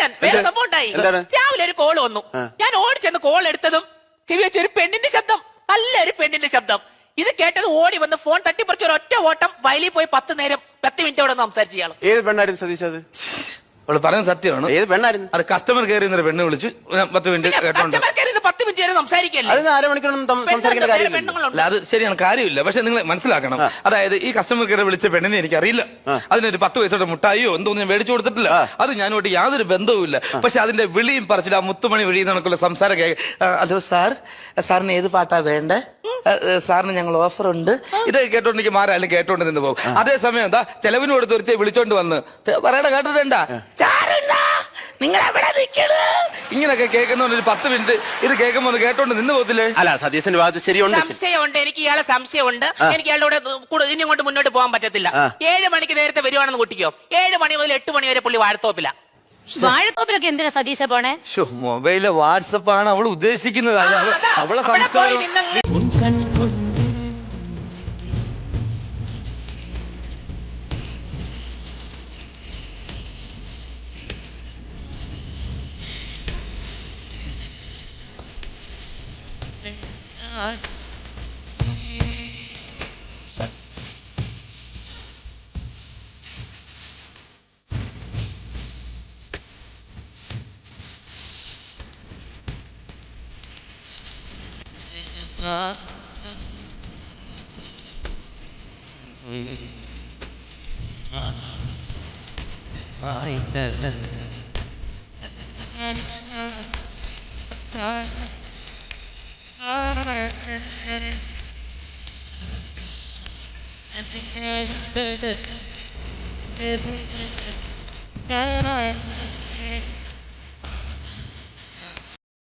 പറയാൻ വേറെ സംഭവം ഉണ്ടായി. രാവിലെ ഒരു കോൾ വന്നു. ഞാൻ ഓടിച്ചെന്ന് കോൾ എടുത്തതും ചെവി വെച്ച ഒരു പെണ്ണിന്റെ ശബ്ദം, നല്ലൊരു പെണ്ണിന്റെ ശബ്ദം. ഇത് കേട്ടത് ഓടി വന്ന് ഫോൺ തട്ടിപ്പറിച്ച ഒരു ഒറ്റ ഓട്ടം വയലിൽ പോയി 10 മിനിറ്റ് അവിടെ സംസാരിച്ചു. ഇയാൾ ഏത് പെണ്ണായിരുന്നു സതീഷ്? അത് അവള് പറയുന്നത് സത്യമാണ്. ഏത് പെണ്ണായിരുന്നു? അത് കസ്റ്റമർ കെയർ എന്നൊരു പെണ്ണ് വിളിച്ചു 10 മിനിറ്റ് കേട്ടോണ്ട് 10 മിനിറ്റ് വരെ സംസാരിക്കല്ലേ? അതിന് അരമണിക്കൂറൊന്നും സംസാരിക്കേണ്ട കാര്യമില്ല. അത് ശരിയാണ്, കാര്യമില്ല. പക്ഷെ നിങ്ങൾ മനസ്സിലാക്കണം, അതായത് ഈ കസ്റ്റമർ കെയർ വിളിച്ച പെണ്ണിനെ എനിക്കറിയില്ല. അതിനൊരു 10 പൈസയുടെ മുട്ടായിയോ എന്തോ ഞാൻ മേടിച്ചു കൊടുത്തിട്ടില്ല. അത് ഞാനോട്ട് യാതൊരു ബന്ധവുമില്ല. പക്ഷെ അതിന്റെ വിളിയും പറിച്ചില്ല, ആ മുത്തുമണി വഴി നമുക്കുള്ള സംസാരം ഹലോ സാർ, സാറിന് ഏത് പാട്ടാ വേണ്ടേ? സാറിന് ഞങ്ങൾ ഓഫർ ഉണ്ട്. ഇത് കേട്ടോണ്ട് എനിക്ക് മാറാലും കേട്ടോണ്ട് നിന്ന് പോകും. അതേസമയം എന്താ ചെലവിന് കൊടുത്ത് ഒരുത്തി വിളിച്ചോണ്ട് വന്ന് പറയണ കേട്ടിട്ടുണ്ടാ, നിങ്ങൾ എവിടെ നിൽക്കണ്, ഇങ്ങനൊക്കെ കേൾക്കുന്ന ഒരു 10 മിനിറ്റ് ഇത് കേൾക്കുമ്പോ ഒന്ന് കേട്ടോണ്ട് നിന്ന് പോകത്തില്ലേ? അല്ല, സതീശന്റെ ഭാഗത്ത് ശരിയുണ്ട്. സംശയമുണ്ട്, എനിക്ക് ഇയാളെ സംശയമുണ്ട്. എനിക്ക് ഇയാളുടെ കൂടെ ഇനി കൊണ്ട് മുന്നോട്ട് പോകാൻ പറ്റത്തില്ല. 7 മണിക്ക് നേരത്തെ വരുവാണെന്ന് കൂട്ടിക്കോ. 7 മണി മുതൽ 8 മണി വരെ പുള്ളി വാഴത്തോപ്പില്ല. വാഴത്തോപ്പിലൊക്കെ എന്തിനാ സതീശ പോണേ? മൊബൈല് വാട്സപ്പ് ആണ് അവൾ ഉദ്ദേശിക്കുന്നത്. അവളെ സംസ്കാരം